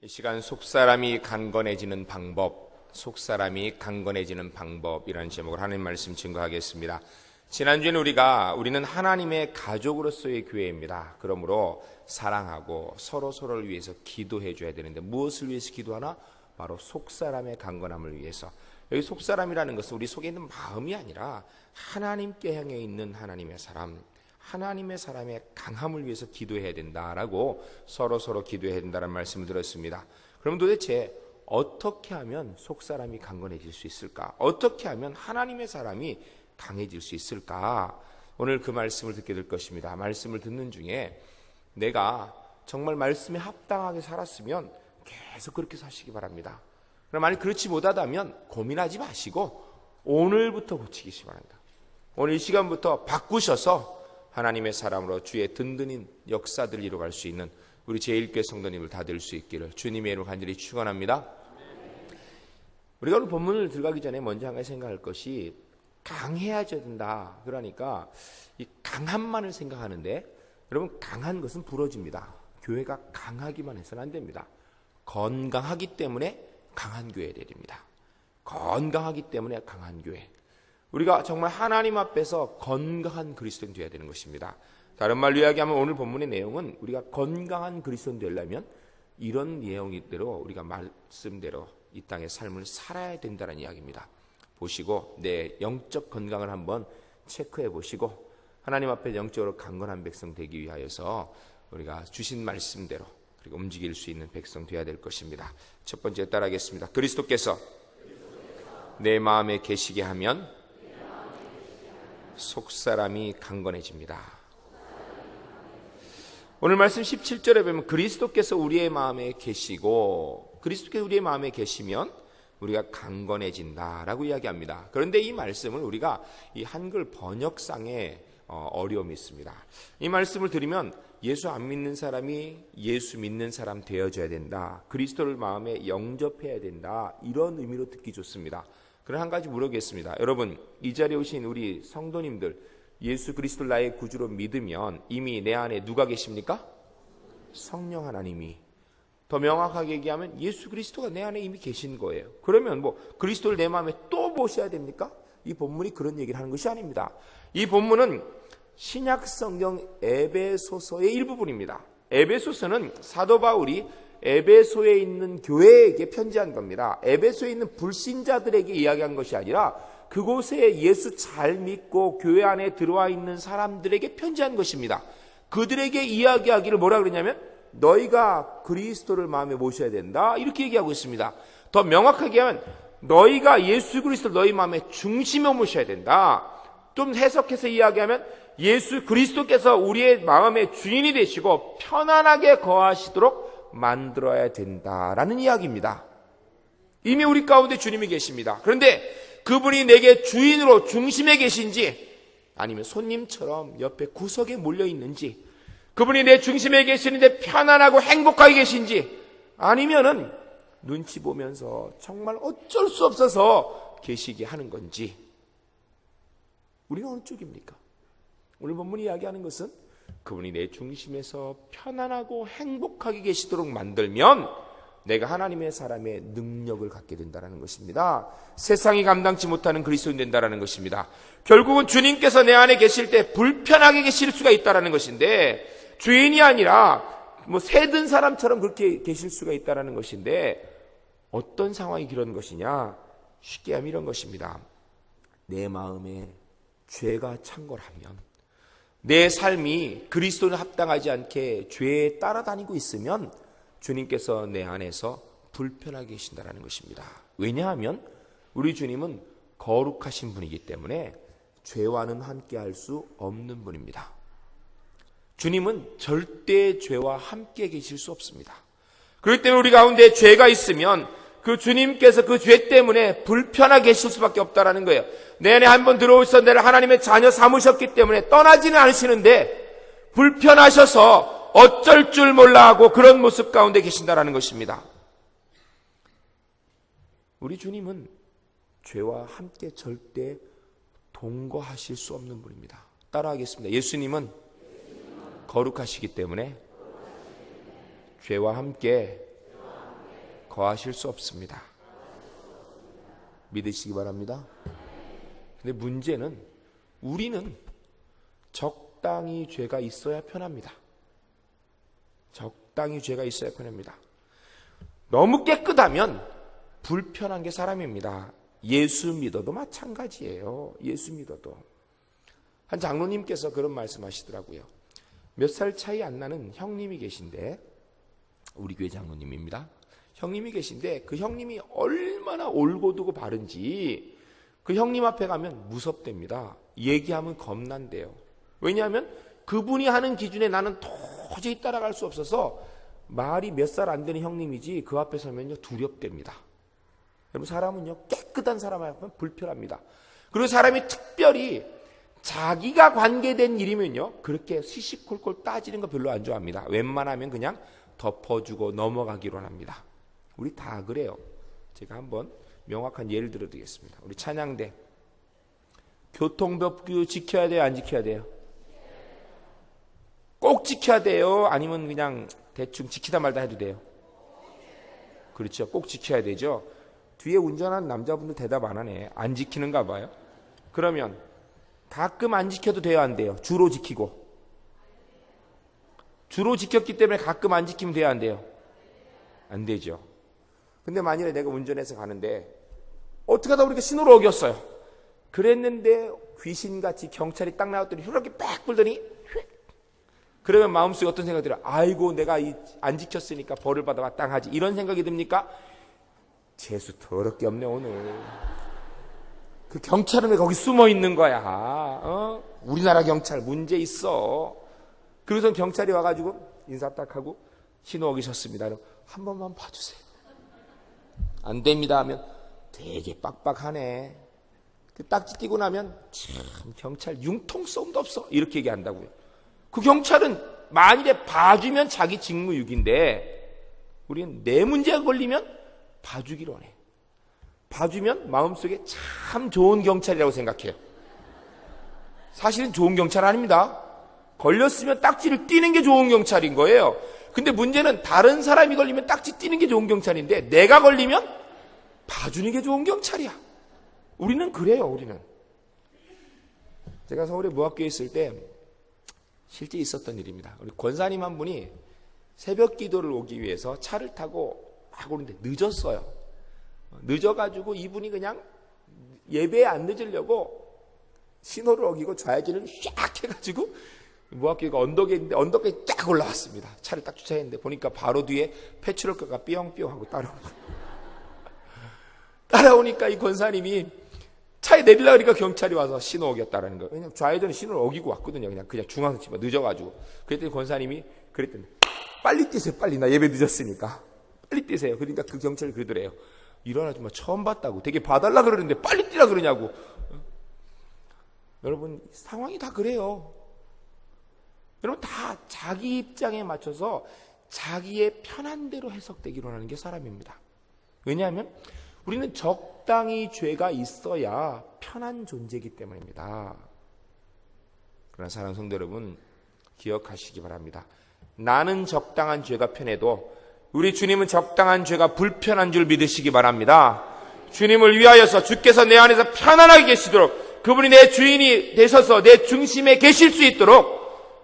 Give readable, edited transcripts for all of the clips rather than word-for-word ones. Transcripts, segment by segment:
이 시간 속사람이 강건해지는 방법이라는 제목으로 하나님 말씀 증거하겠습니다. 지난주에는 우리는 하나님의 가족으로서의 교회입니다. 그러므로 사랑하고 서로를 위해서 기도해 줘야 되는데 무엇을 위해서 기도하나? 바로 속사람의 강건함을 위해서. 여기 속사람이라는 것은 우리 속에 있는 마음이 아니라 하나님께 향해 있는 하나님의 사람의 강함을 위해서 기도해야 된다라고 서로 기도해야 된다는 말씀을 들었습니다. 그럼 도대체 어떻게 하면 속사람이 강건해질 수 있을까? 어떻게 하면 하나님의 사람이 강해질 수 있을까? 오늘 그 말씀을 듣게 될 것입니다. 말씀을 듣는 중에 내가 정말 말씀에 합당하게 살았으면 계속 그렇게 사시기 바랍니다. 그럼 만약 그렇지 못하다면 고민하지 마시고 오늘부터 고치시기 바랍니다. 오늘 이 시간부터 바꾸셔서 하나님의 사람으로 주의 든든한 역사들을 이루어갈 수 있는 우리 제1교회 성도님을 다 될 수 있기를 주님의 이름으로 간절히 축원합니다. 우리가 오늘 본문을 들어가기 전에 먼저 한 가지 생각할 것이 강해야 된다. 그러니까 이 강함만을 생각하는데 여러분, 강한 것은 부러집니다. 교회가 강하기만 해서는 안 됩니다. 건강하기 때문에 강한 교회가 됩니다. 건강하기 때문에 강한 교회. 우리가 정말 하나님 앞에서 건강한 그리스도인 되어야 되는 것입니다. 다른 말로 이야기하면 오늘 본문의 내용은 우리가 건강한 그리스도인 되려면 이런 내용대로 우리가 말씀대로 이 땅의 삶을 살아야 된다는 이야기입니다. 보시고 내 영적 건강을 한번 체크해 보시고 하나님 앞에 영적으로 강건한 백성 되기 위하여서 우리가 주신 말씀대로 그리고 움직일 수 있는 백성 되어야 될 것입니다. 첫 번째 따라하겠습니다. 그리스도께서 내 마음에 계시게 하면 속사람이 강건해집니다. 오늘 말씀 17절에 보면 그리스도께서 우리의 마음에 계시고 그리스도께서 우리의 마음에 계시면 우리가 강건해진다라고 이야기합니다. 그런데 이 말씀을 우리가 이 한글 번역상에 어려움이 있습니다. 이 말씀을 들으면 예수 안 믿는 사람이 예수 믿는 사람 되어져야 된다. 그리스도를 마음에 영접해야 된다. 이런 의미로 듣기 좋습니다. 그럼 한 가지 물어보겠습니다. 여러분, 이 자리에 오신 우리 성도님들 예수 그리스도를 나의 구주로 믿으면 이미 내 안에 누가 계십니까? 성령 하나님이. 더 명확하게 얘기하면 예수 그리스도가 내 안에 이미 계신 거예요. 그러면 그리스도를 내 마음에 또 모셔야 됩니까? 이 본문이 그런 얘기를 하는 것이 아닙니다. 이 본문은 신약 성경 에베소서의 일부분입니다. 에베소서는 사도 바울이 에베소에 있는 교회에게 편지한 겁니다. 에베소에 있는 불신자들에게 이야기한 것이 아니라 그곳에 예수 잘 믿고 교회 안에 들어와 있는 사람들에게 편지한 것입니다. 그들에게 이야기하기를 뭐라 그러냐면 너희가 그리스도를 마음에 모셔야 된다. 이렇게 얘기하고 있습니다. 더 명확하게 하면 너희가 예수 그리스도를 너희 마음의 중심에 모셔야 된다. 좀 해석해서 이야기하면 예수 그리스도께서 우리의 마음의 주인이 되시고 편안하게 거하시도록 만들어야 된다라는 이야기입니다. 이미 우리 가운데 주님이 계십니다. 그런데 그분이 내게 주인으로 중심에 계신지 아니면 손님처럼 옆에 구석에 몰려 있는지 그분이 내 중심에 계시는데 편안하고 행복하게 계신지 아니면은 눈치 보면서 정말 어쩔 수 없어서 계시게 하는 건지 우리가 어느 쪽입니까? 오늘 본문이 이야기하는 것은 그분이 내 중심에서 편안하고 행복하게 계시도록 만들면 내가 하나님의 사람의 능력을 갖게 된다는 것입니다. 세상이 감당치 못하는 그리스도인 된다는 것입니다. 결국은 주님께서 내 안에 계실 때 불편하게 계실 수가 있다는 것인데 주인이 아니라 새든 사람처럼 그렇게 계실 수가 있다는 것인데 어떤 상황이 그런 것이냐? 쉽게 하면 이런 것입니다. 내 마음에 죄가 창궐하면 내 삶이 그리스도는 합당하지 않게 죄에 따라다니고 있으면 주님께서 내 안에서 불편하게 계신다는 것입니다. 왜냐하면 우리 주님은 거룩하신 분이기 때문에 죄와는 함께할 수 없는 분입니다. 주님은 절대 죄와 함께 계실 수 없습니다. 그렇기 때문에 우리 가운데 죄가 있으면 그 주님께서 그 죄 때문에 불편하게 계실 수밖에 없다는 거예요. 내 안에 한번 들어오셔서 내를 하나님의 자녀 삼으셨기 때문에 떠나지는 않으시는데 불편하셔서 어쩔 줄 몰라 하고 그런 모습 가운데 계신다는 것입니다. 우리 주님은 죄와 함께 절대 동거하실 수 없는 분입니다. 따라하겠습니다. 예수님은 거룩하시기 때문에 죄와 함께 거하실 수 없습니다. 믿으시기 바랍니다. 근데 문제는 우리는 적당히 죄가 있어야 편합니다. 적당히 죄가 있어야 편합니다. 너무 깨끗하면 불편한 게 사람입니다. 예수 믿어도 마찬가지예요. 예수 믿어도. 한 장로님께서 그런 말씀하시더라고요. 몇 살 차이 안 나는 형님이 계신데, 우리 교회 장로님입니다. 형님이 계신데 그 형님이 얼마나 올고두고 바른지 그 형님 앞에 가면 무섭답니다. 얘기하면 겁난대요. 왜냐하면 그분이 하는 기준에 나는 도저히 따라갈 수 없어서 말이 몇 살 안 되는 형님이지 그 앞에 서면요 두렵답니다. 여러분, 사람은요 깨끗한 사람 앞에 불편합니다. 그리고 사람이 특별히 자기가 관계된 일이면요 그렇게 시시콜콜 따지는 거 별로 안 좋아합니다. 웬만하면 그냥 덮어주고 넘어가기로 합니다. 우리 다 그래요. 제가 한번 명확한 예를 들어드리겠습니다. 우리 찬양대 교통법규 지켜야 돼요? 안 지켜야 돼요? 꼭 지켜야 돼요? 아니면 그냥 대충 지키다 말다 해도 돼요? 그렇죠. 꼭 지켜야 되죠. 뒤에 운전하는 남자분들 대답 안 하네. 안 지키는가 봐요. 그러면 가끔 안 지켜도 돼요? 안 돼요? 주로 지키고. 주로 지켰기 때문에 가끔 안 지키면 돼요? 안 돼요? 안 되죠. 근데 만일에 내가 운전해서 가는데 어떻게 하다 보니까 신호를 어겼어요. 그랬는데 귀신같이 경찰이 딱 나왔더니 혈압이 빡 불더니 그러면 마음속에 어떤 생각이 들어요? 아이고 내가 안 지켰으니까 벌을 받아 마땅하지. 이런 생각이 듭니까? 재수 더럽게 없네 오늘. 그 경찰은 왜 거기 숨어 있는 거야? 우리나라 경찰 문제 있어. 그래서 경찰이 와가지고 인사 딱 하고 신호 어기셨습니다. 한 번만 봐주세요. 안 됩니다 하면 되게 빡빡하네. 그 딱지 띄고 나면 참 경찰 융통성도 없어 이렇게 얘기한다고요. 그 경찰은 만일에 봐주면 자기 직무유기인데 우리는 내 문제가 걸리면 봐주기로 하네. 봐주면 마음속에 참 좋은 경찰이라고 생각해요. 사실은 좋은 경찰 아닙니다. 걸렸으면 딱지를 띄는 게 좋은 경찰인 거예요. 근데 문제는 다른 사람이 걸리면 딱지 띄는 게 좋은 경찰인데 내가 걸리면 봐주는 게 좋은 경찰이야. 우리는 그래요. 우리는. 제가 서울에 무학교에 있을 때 실제 있었던 일입니다. 우리 권사님 한 분이 새벽 기도를 오기 위해서 차를 타고 막 오는데 늦었어요. 늦어가지고 이분이 그냥 예배에 안 늦으려고 신호를 어기고 좌회전을 쫙 해가지고 무학교가 언덕에 있는데 언덕에 쫙 올라왔습니다. 차를 딱 주차했는데 보니까 바로 뒤에 페트롤카가 삐용삐용 하고 따라오니까 이 권사님이 차에 내리려고 하니까 경찰이 와서 신호 어겼다라는 거예요. 왜냐면 좌회전은 신호를 어기고 왔거든요. 그냥 중앙선 치면 늦어가지고. 그랬더니 권사님이 그랬더니 빨리 뛰세요. 빨리 나 예배 늦었으니까. 빨리 뛰세요. 그러니까 그 경찰이 그러더래요. 이런 아줌마 처음 봤다고. 되게 봐달라 그러는데 빨리 뛰라 그러냐고. 여러분 상황이 다 그래요. 여러분 다 자기 입장에 맞춰서 자기의 편한 대로 해석되기로 하는 게 사람입니다. 왜냐하면 우리는 적당히 죄가 있어야 편한 존재이기 때문입니다. 그러나 사랑하는 성도 여러분 기억하시기 바랍니다. 나는 적당한 죄가 편해도 우리 주님은 적당한 죄가 불편한 줄 믿으시기 바랍니다. 주님을 위하여서 주께서 내 안에서 편안하게 계시도록 그분이 내 주인이 되셔서 내 중심에 계실 수 있도록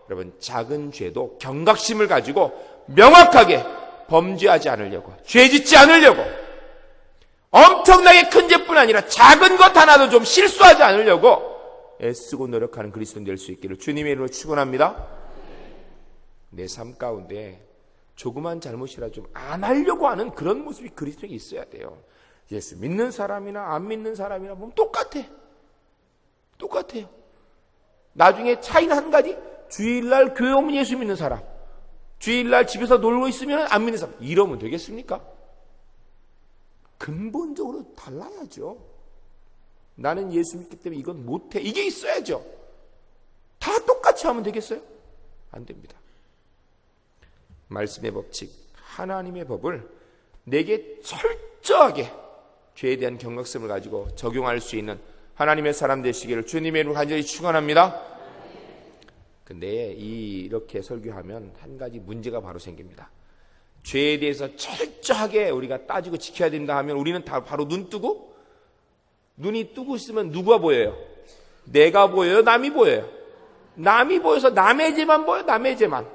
여러분 작은 죄도 경각심을 가지고 명확하게 범죄하지 않으려고 죄짓지 않으려고 엄청나게 큰 죄뿐 아니라 작은 것 하나도 좀 실수하지 않으려고 애쓰고 노력하는 그리스도인 될 수 있기를 주님의 이름으로 축원합니다. 내 삶 가운데 조그만 잘못이라 좀 안 하려고 하는 그런 모습이 그리스도에게 있어야 돼요. 예수 믿는 사람이나 안 믿는 사람이나 보면 똑같아요. 나중에 차이는 한 가지. 주일날 교회 오면 예수 믿는 사람, 주일날 집에서 놀고 있으면 안 믿는 사람, 이러면 되겠습니까? 근본적으로 달라야죠. 나는 예수 믿기 때문에 이건 못해, 이게 있어야죠. 다 똑같이 하면 되겠어요? 안 됩니다. 말씀의 법칙, 하나님의 법을 내게 철저하게 죄에 대한 경각심을 가지고 적용할 수 있는 하나님의 사람 되시기를 주님의 이름으로 간절히 축원합니다. 근데 이렇게 설교하면 한 가지 문제가 바로 생깁니다. 죄에 대해서 철저하게 우리가 따지고 지켜야 된다 하면 우리는 다 바로 눈 뜨고, 눈이 뜨고 있으면 누가 보여요? 내가 보여요? 남이 보여요? 남이 보여서 남의 죄만 보여요? 남의 죄만.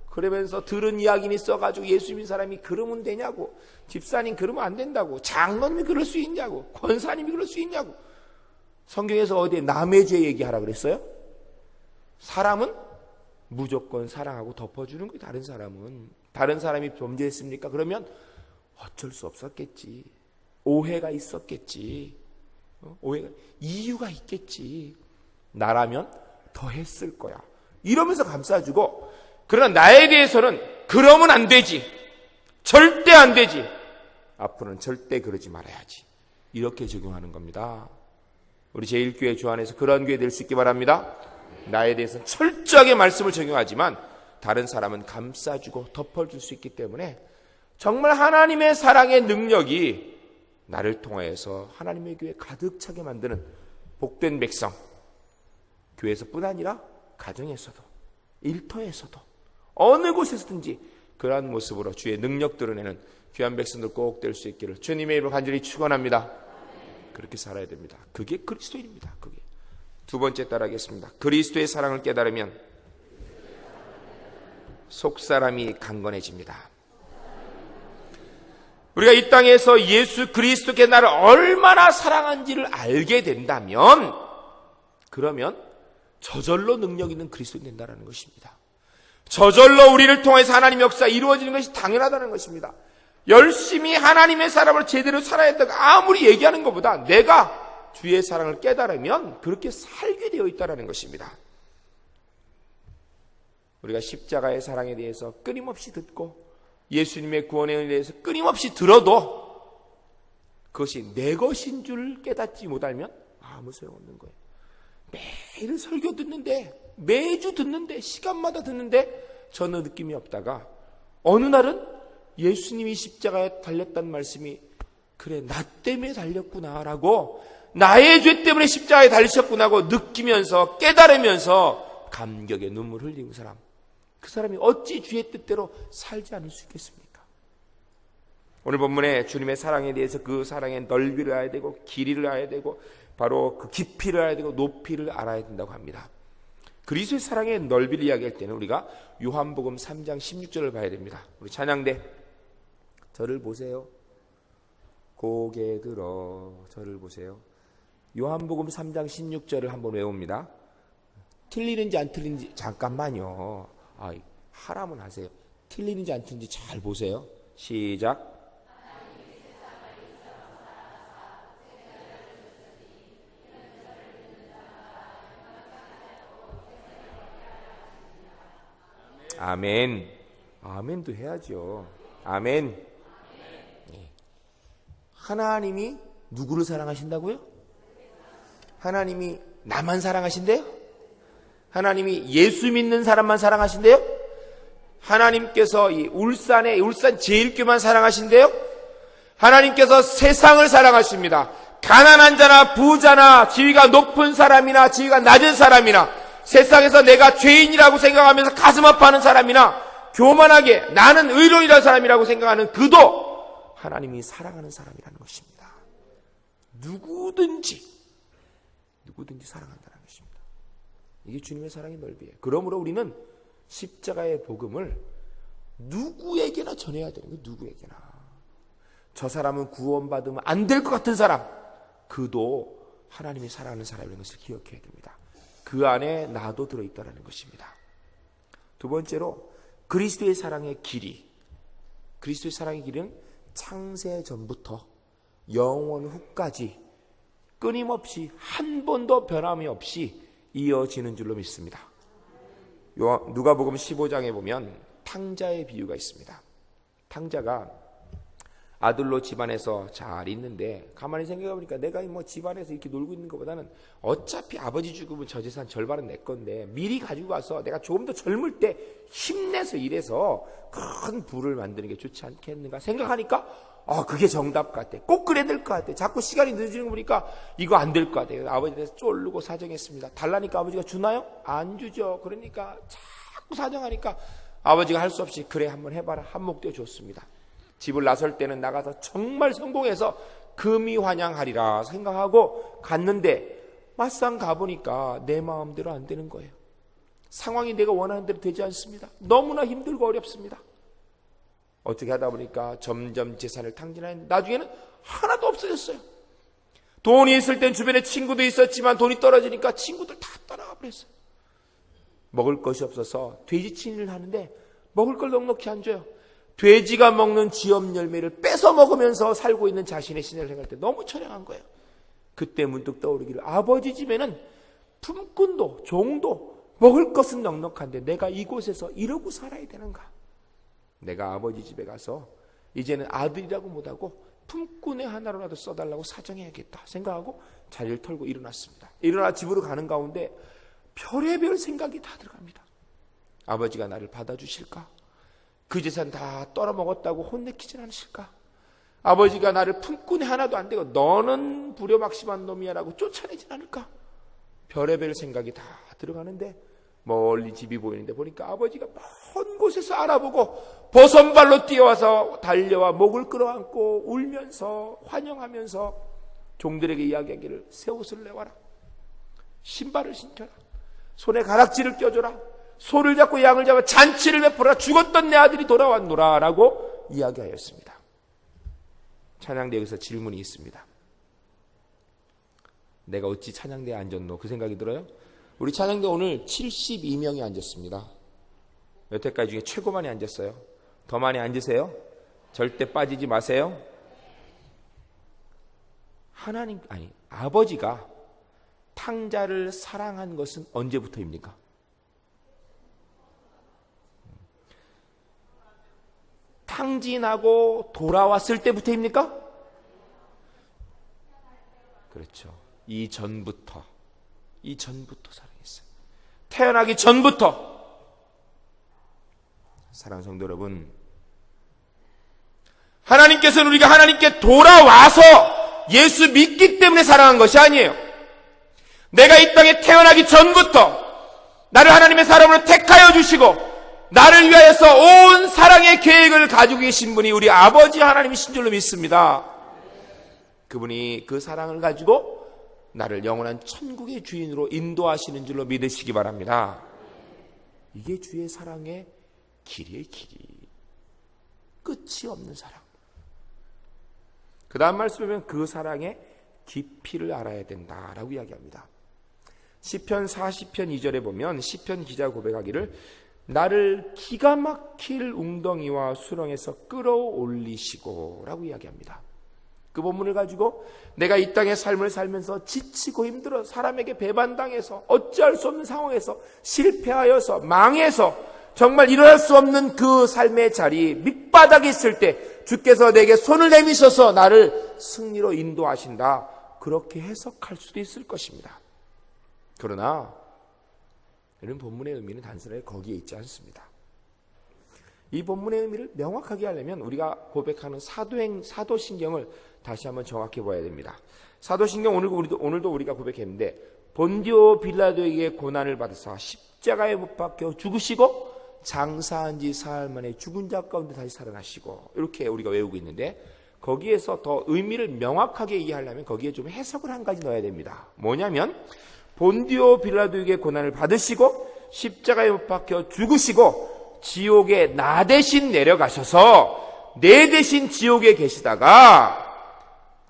그러면서 들은 이야기는 써가지고 예수 믿는 사람이 그러면 되냐고, 집사님 그러면 안 된다고, 장로님이 그럴 수 있냐고, 권사님이 그럴 수 있냐고. 성경에서 어디에 남의 죄 얘기하라 그랬어요? 사람은 무조건 사랑하고 덮어주는 거예요. 다른 사람이 범죄했습니까? 그러면 어쩔 수 없었겠지. 오해가 있었겠지. 이유가 있겠지. 나라면 더 했을 거야. 이러면서 감싸주고, 그러나 나에 대해서는 그러면 안 되지. 절대 안 되지. 앞으로는 절대 그러지 말아야지. 이렇게 적용하는 겁니다. 우리 제1교회 주 안에서 그런 교회 될 수 있기 바랍니다. 나에 대해서는 철저하게 말씀을 적용하지만 다른 사람은 감싸주고 덮어줄 수 있기 때문에 정말 하나님의 사랑의 능력이 나를 통하여서 하나님의 교회 가득 차게 만드는 복된 백성, 교회에서뿐 아니라 가정에서도, 일터에서도, 어느 곳에서든지 그러한 모습으로 주의 능력 드러내는 귀한 백성들 꼭 될 수 있기를 주님의 이름으로 간절히 축원합니다. 그렇게 살아야 됩니다. 그게 그리스도인입니다. 그게. 두 번째 따라하겠습니다. 그리스도의 사랑을 깨달으면 속사람이 강건해집니다. 우리가 이 땅에서 예수 그리스도께 나를 얼마나 사랑한지를 알게 된다면, 그러면 저절로 능력 있는 그리스도인이 된다는 것입니다. 저절로 우리를 통해서 하나님의 역사가 이루어지는 것이 당연하다는 것입니다. 열심히 하나님의 사람을 제대로 살아야 한다고 아무리 얘기하는 것보다 내가 주의 사랑을 깨달으면 그렇게 살게 되어 있다는 것입니다. 우리가 십자가의 사랑에 대해서 끊임없이 듣고 예수님의 구원에 대해서 끊임없이 들어도 그것이 내 것인 줄 깨닫지 못하면 아무 소용없는 거예요. 매일 설교 듣는데, 매주 듣는데, 시간마다 듣는데 저는 느낌이 없다가 어느 날은 예수님이 십자가에 달렸다는 말씀이, 그래 나 때문에 달렸구나라고, 나의 죄 때문에 십자가에 달리셨구나고 느끼면서 깨달으면서 감격의 눈물 흘리는 사람, 그 사람이 어찌 주의 뜻대로 살지 않을 수 있겠습니까? 오늘 본문에 주님의 사랑에 대해서 그 사랑의 넓이를 알아야 되고 길이를 알아야 되고 바로 그 깊이를 알아야 되고 높이를 알아야 된다고 합니다. 그리스도의 사랑의 넓이를 이야기할 때는 우리가 요한복음 3장 16절을 봐야 됩니다. 우리 찬양대 저를 보세요. 고개 들어 저를 보세요. 요한복음 3장 16절을 한번 외웁니다. 틀리는지 안 틀리는지 잠깐만요. 하라면 하세요. 틀리는지 안 틀리는지 잘 보세요. 시작. 아멘. 아멘도 해야죠. 아멘. 하나님이 누구를 사랑하신다고요? 하나님이 나만 사랑하신대요? 하나님이 예수 믿는 사람만 사랑하신대요? 하나님께서 이 울산 제1교만 사랑하신대요? 하나님께서 세상을 사랑하십니다. 가난한 자나 부자나 지위가 높은 사람이나 지위가 낮은 사람이나 세상에서 내가 죄인이라고 생각하면서 가슴 아파하는 사람이나 교만하게 나는 의로운이라는 사람이라고 생각하는 그도 하나님이 사랑하는 사람이라는 것입니다. 누구든지 사랑한다는 것입니다. 이게 주님의 사랑의 넓이에요. 그러므로 우리는 십자가의 복음을 누구에게나 전해야 되는 거예요. 누구에게나. 저 사람은 구원받으면 안 될 것 같은 사람, 그도 하나님이 사랑하는 사람이라는 것을 기억해야 됩니다. 그 안에 나도 들어있다는 것입니다. 두 번째로 그리스도의 사랑의 길이. 그리스도의 사랑의 길은 창세 전부터 영원 후까지 끊임없이 한 번도 변함이 없이 이어지는 줄로 믿습니다. 누가복음 15장에 보면 탕자의 비유가 있습니다. 탕자가 아들로 집안에서 잘 있는데 가만히 생각해보니까 내가 뭐 집안에서 이렇게 놀고 있는 것보다는 어차피 아버지 죽으면 저 재산 절반은 내 건데 미리 가지고 가서 내가 조금 더 젊을 때 힘내서 일해서 큰 부를 만드는 게 좋지 않겠는가 생각하니까 그게 정답 같아. 꼭 그래야 될 것 같아. 자꾸 시간이 늦어지는 거 보니까 이거 안 될 것 같아요. 아버지한테 쫄르고 사정했습니다. 달라니까 아버지가 주나요? 안 주죠. 그러니까 자꾸 사정하니까 아버지가 할 수 없이 그래 한번 해봐라 한몫되어 줬습니다. 집을 나설 때는 나가서 정말 성공해서 금이 환영하리라 생각하고 갔는데 막상 가보니까 내 마음대로 안 되는 거예요. 상황이 내가 원하는 대로 되지 않습니다. 너무나 힘들고 어렵습니다. 어떻게 하다 보니까 점점 재산을 탕진하는 나중에는 하나도 없어졌어요. 돈이 있을 땐 주변에 친구도 있었지만 돈이 떨어지니까 친구들 다 떠나가 버렸어요. 먹을 것이 없어서 돼지친을 하는데 먹을 걸 넉넉히 안 줘요. 돼지가 먹는 쥐염 열매를 뺏어 먹으면서 살고 있는 자신의 신을 생각할 때 너무 처량한 거예요. 그때 문득 떠오르기를 아버지 집에는 품꾼도 종도 먹을 것은 넉넉한데 내가 이곳에서 이러고 살아야 되는가? 내가 아버지 집에 가서 이제는 아들이라고 못하고 품꾼의 하나로라도 써달라고 사정해야겠다 생각하고 자리를 털고 일어났습니다. 일어나 집으로 가는 가운데 별의별 생각이 다 들어갑니다. 아버지가 나를 받아주실까? 그 재산 다 떨어먹었다고 혼내키진 않으실까? 아버지가 나를 품꾼이 하나도 안 되고 너는 불효막심한 놈이야라고 쫓아내진 않을까? 별의별 생각이 다 들어가는데 멀리 집이 보이는데 보니까 아버지가 먼 곳에서 알아보고 버선발로 뛰어와서 달려와 목을 끌어안고 울면서 환영하면서 종들에게 이야기하기를 새 옷을 내와라, 신발을 신겨라, 손에 가락지를 껴줘라, 소를 잡고 양을 잡아 잔치를 베풀어라, 죽었던 내 아들이 돌아왔노라 라고 이야기하였습니다. 찬양대 여기서 질문이 있습니다. 내가 어찌 찬양대에 앉았노? 그 생각이 들어요? 우리 찬양대 오늘 72명이 앉았습니다. 여태까지 중에 최고 많이 앉았어요. 더 많이 앉으세요. 절대 빠지지 마세요. 아버지가 탕자를 사랑한 것은 언제부터입니까? 탕진하고 돌아왔을 때부터입니까? 그렇죠. 이전부터 사랑했어요. 태어나기 전부터. 사랑하는 성도 여러분, 하나님께서는 우리가 하나님께 돌아와서 예수 믿기 때문에 사랑한 것이 아니에요. 내가 이 땅에 태어나기 전부터 나를 하나님의 사람으로 택하여 주시고 나를 위하여서 온 사랑의 계획을 가지고 계신 분이 우리 아버지 하나님이신 줄로 믿습니다. 그분이 그 사랑을 가지고 나를 영원한 천국의 주인으로 인도하시는 줄로 믿으시기 바랍니다. 이게 주의 사랑의 길이에요, 길이. 끝이 없는 사랑. 그 다음 말씀에 보면 그 사랑의 깊이를 알아야 된다라고 이야기합니다. 시편 40편 2절에 보면 시편 기자 고백하기를 나를 기가 막힐 웅덩이와 수렁에서 끌어올리시고 라고 이야기합니다. 그 본문을 가지고 내가 이 땅의 삶을 살면서 지치고 힘들어 사람에게 배반당해서 어찌할 수 없는 상황에서 실패하여서 망해서 정말 일어날 수 없는 그 삶의 자리 밑바닥에 있을 때 주께서 내게 손을 내미셔서 나를 승리로 인도하신다, 그렇게 해석할 수도 있을 것입니다. 그러나 이런 본문의 의미는 단순하게 거기에 있지 않습니다. 이 본문의 의미를 명확하게 하려면 우리가 고백하는 사도신경을 다시 한번 정확히 봐야 됩니다. 사도신경 오늘도 우리가 고백했는데 본디오 빌라도에게 고난을 받으사 십자가에 못 박혀 죽으시고 장사한 지 사흘 만에 죽은 자 가운데 다시 살아나시고, 이렇게 우리가 외우고 있는데 거기에서 더 의미를 명확하게 이해하려면 거기에 좀 해석을 한 가지 넣어야 됩니다. 뭐냐면 본디오 빌라도에게 고난을 받으시고 십자가에 못 박혀 죽으시고 지옥에 나 대신 내려가셔서 내 대신 지옥에 계시다가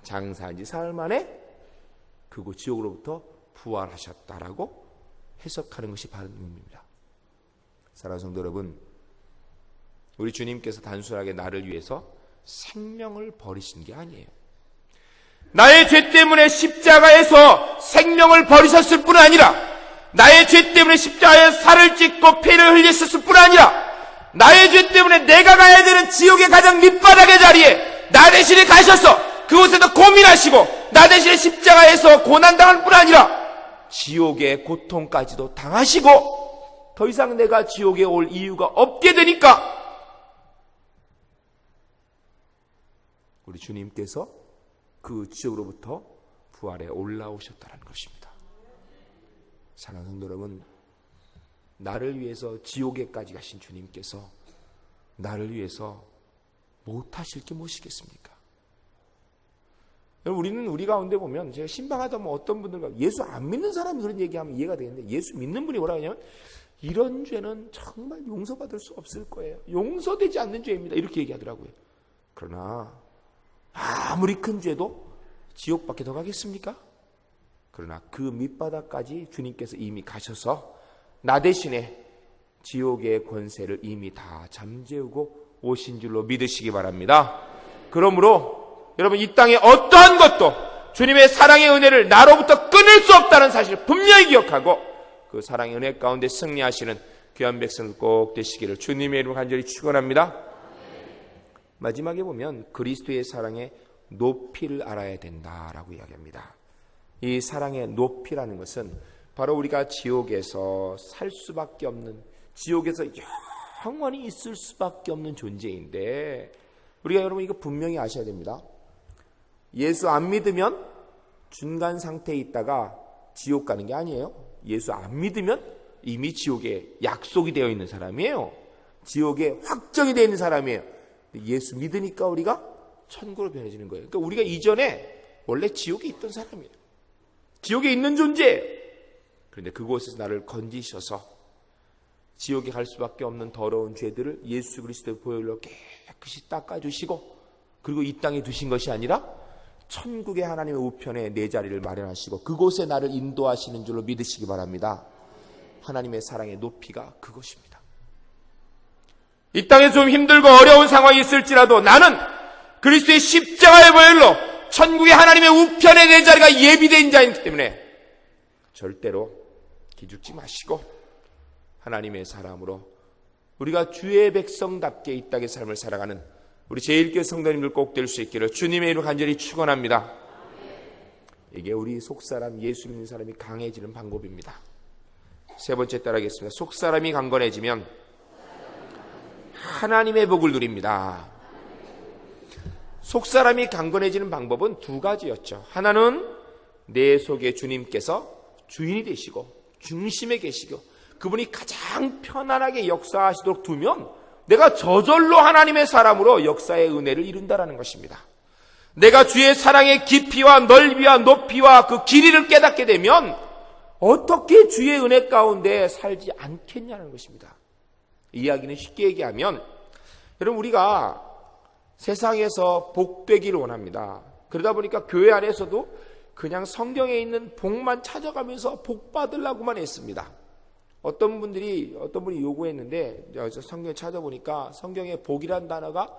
장사한 지 사흘 만에 그곳 지옥으로부터 부활하셨다라고 해석하는 것이 바른 의미입니다. 사랑하는 성도 여러분, 우리 주님께서 단순하게 나를 위해서 생명을 버리신 게 아니에요. 나의 죄 때문에 십자가에서 생명을 버리셨을 뿐 아니라 나의 죄 때문에 십자가에 살을 찢고 피를 흘리셨을 뿐 아니라 나의 죄 때문에 내가 가야 되는 지옥의 가장 밑바닥의 자리에 나 대신에 가셔서 그곳에서 고민하시고 나 대신에 십자가에서 고난당할 뿐 아니라 지옥의 고통까지도 당하시고 더 이상 내가 지옥에 올 이유가 없게 되니까 우리 주님께서 그 지옥으로부터 부활에 올라오셨다는 것입니다. 사랑하는 성도 여러분, 나를 위해서 지옥에까지 가신 주님께서 나를 위해서 못하실 게 무엇이겠습니까? 우리는 우리 가운데 보면 제가 신방하다 보면 어떤 분들과 예수 안 믿는 사람이 그런 얘기하면 이해가 되는데 예수 믿는 분이 뭐라 하냐면 이런 죄는 정말 용서받을 수 없을 거예요. 용서되지 않는 죄입니다. 이렇게 얘기하더라고요. 그러나 아무리 큰 죄도 지옥밖에 더 가겠습니까? 그러나 그 밑바닥까지 주님께서 이미 가셔서 나 대신에 지옥의 권세를 이미 다 잠재우고 오신 줄로 믿으시기 바랍니다. 그러므로 여러분 이 땅의 어떠한 것도 주님의 사랑의 은혜를 나로부터 끊을 수 없다는 사실을 분명히 기억하고 그 사랑의 은혜 가운데 승리하시는 귀한 백성들 꼭 되시기를 주님의 이름으로 간절히 축원합니다. 마지막에 보면 그리스도의 사랑의 높이를 알아야 된다라고 이야기합니다. 이 사랑의 높이라는 것은 바로 우리가 지옥에서 살 수밖에 없는, 지옥에서 영원히 있을 수밖에 없는 존재인데 우리가 여러분 이거 분명히 아셔야 됩니다. 예수 안 믿으면 중간 상태에 있다가 지옥 가는 게 아니에요. 예수 안 믿으면 이미 지옥에 약속이 되어 있는 사람이에요. 지옥에 확정이 되어 있는 사람이에요. 예수 믿으니까 우리가 천국으로 변해지는 거예요. 그러니까 우리가 이전에 원래 지옥에 있던 사람이에요. 지옥에 있는 존재예요. 그런데 그곳에서 나를 건지셔서 지옥에 갈 수밖에 없는 더러운 죄들을 예수 그리스도의 보혈로 깨끗이 닦아주시고 그리고 이 땅에 두신 것이 아니라 천국의 하나님의 우편에 내 자리를 마련하시고 그곳에 나를 인도하시는 줄로 믿으시기 바랍니다. 하나님의 사랑의 높이가 그것입니다. 이 땅에 좀 힘들고 어려운 상황이 있을지라도 나는 그리스도의 십자가의 보혈로 천국의 하나님의 우편에 내 자리가 예비된 자이기 때문에 절대로 기죽지 마시고 하나님의 사람으로 우리가 주의 백성답게 이 땅의 삶을 살아가는 우리 제1교회 성도님들 꼭 될 수 있기를 주님의 이름으로 간절히 축원합니다. 이게 우리 속사람 예수 믿는 사람이 강해지는 방법입니다. 세 번째 따라하겠습니다. 속사람이 강건해지면 하나님의 복을 누립니다. 속사람이 강건해지는 방법은 두 가지였죠. 하나는 내 속에 주님께서 주인이 되시고 중심에 계시고 그분이 가장 편안하게 역사하시도록 두면 내가 저절로 하나님의 사람으로 역사의 은혜를 이룬다라는 것입니다. 내가 주의 사랑의 깊이와 넓이와 높이와 그 길이를 깨닫게 되면 어떻게 주의 은혜 가운데 살지 않겠냐는 것입니다. 이 이야기는 쉽게 얘기하면 여러분 우리가 세상에서 복되기를 원합니다. 그러다 보니까 교회 안에서도 그냥 성경에 있는 복만 찾아가면서 복 받으려고만 했습니다. 어떤 분이 요구했는데 성경에 찾아보니까 성경에 복이란 단어가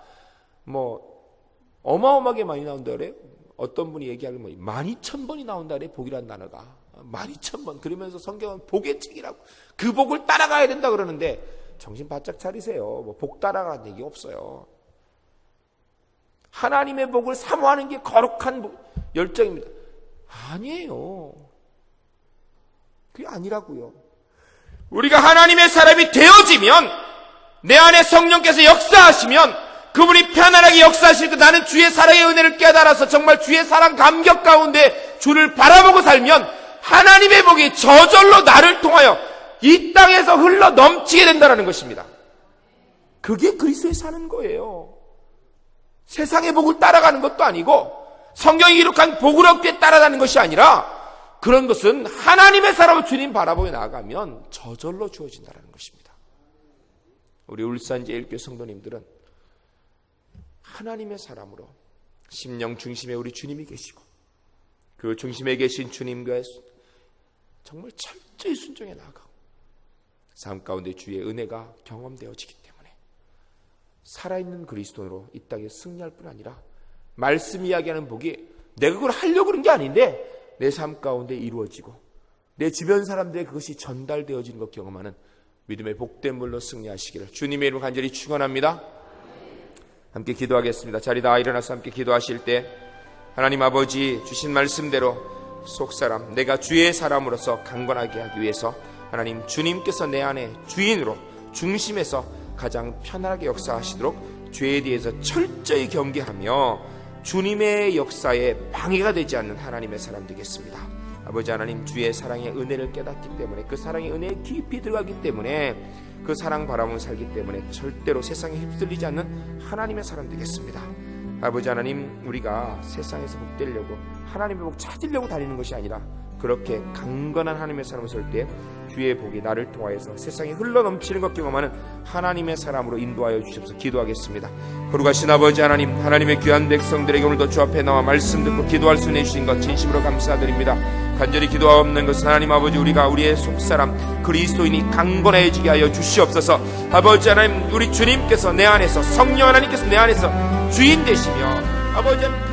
어마어마하게 많이 나온다 그래요. 어떤 분이 얘기하면 12,000번이 나온다 그래요. 복이란 단어가 12,000번. 그러면서 성경은 복의 책이라고 그 복을 따라가야 된다 그러는데 정신 바짝 차리세요. 복 따라가는 얘기 없어요. 하나님의 복을 사모하는 게 거룩한 열정입니다. 아니에요. 그게 아니라고요. 우리가 하나님의 사람이 되어지면 내 안에 성령께서 역사하시면 그분이 편안하게 역사하실 때 나는 주의 사랑의 은혜를 깨달아서 정말 주의 사랑 감격 가운데 주를 바라보고 살면 하나님의 복이 저절로 나를 통하여 이 땅에서 흘러 넘치게 된다는 것입니다. 그게 그리스도에 사는 거예요. 세상의 복을 따라가는 것도 아니고 성경이 기록한 복을 얻기에 따라가는 것이 아니라 그런 것은 하나님의 사람을 주님 바라보며 나아가면 저절로 주어진다는 것입니다. 우리 울산 제1교회 성도님들은 하나님의 사람으로 심령 중심에 우리 주님이 계시고 그 중심에 계신 주님과 정말 철저히 순종해 나아가고 삶 가운데 주의 은혜가 경험되어지기 때문에 살아있는 그리스도로 이 땅에 승리할 뿐 아니라 말씀 이야기하는 복이 내가 그걸 하려고 그런 게 아닌데 내 삶 가운데 이루어지고 내 주변 사람들에게 그것이 전달되어지는 것 경험하는 믿음의 복된 물로 승리하시기를 주님의 이름으로 간절히 축원합니다. 함께 기도하겠습니다. 자리 다 일어나서 함께 기도하실 때 하나님 아버지 주신 말씀대로 속사람 내가 주의 사람으로서 강건하게 하기 위해서 하나님 주님께서 내 안에 주인으로 중심에서 가장 편안하게 역사하시도록 죄에 대해서 철저히 경계하며 주님의 역사에 방해가 되지 않는 하나님의 사람 되겠습니다. 아버지 하나님, 주의 사랑의 은혜를 깨닫기 때문에, 그 사랑의 은혜에 깊이 들어가기 때문에, 그 사랑 바라보며 살기 때문에 절대로 세상에 휩쓸리지 않는 하나님의 사람 되겠습니다. 아버지 하나님, 우리가 세상에서 복되려고 하나님의 복 찾으려고 다니는 것이 아니라 그렇게 강건한 하나님의 사람을 설 때 주의 복이 나를 통하여서 세상에 흘러넘치는 것 경험하는 하나님의 사람으로 인도하여 주셔서 기도하겠습니다. 거룩하신 아버지 하나님, 하나님의 귀한 백성들에게 오늘도 주 앞에 나와 말씀 듣고 기도할 수 있는 주신 것 진심으로 감사드립니다. 간절히 기도하옵는 것은 하나님 아버지, 우리가 우리의 속사람 그리스도인이 강건해지게 하여 주시옵소서. 아버지 하나님, 우리 주님께서 내 안에서, 성령 하나님께서 내 안에서 주인 되시며, 아버지 하나님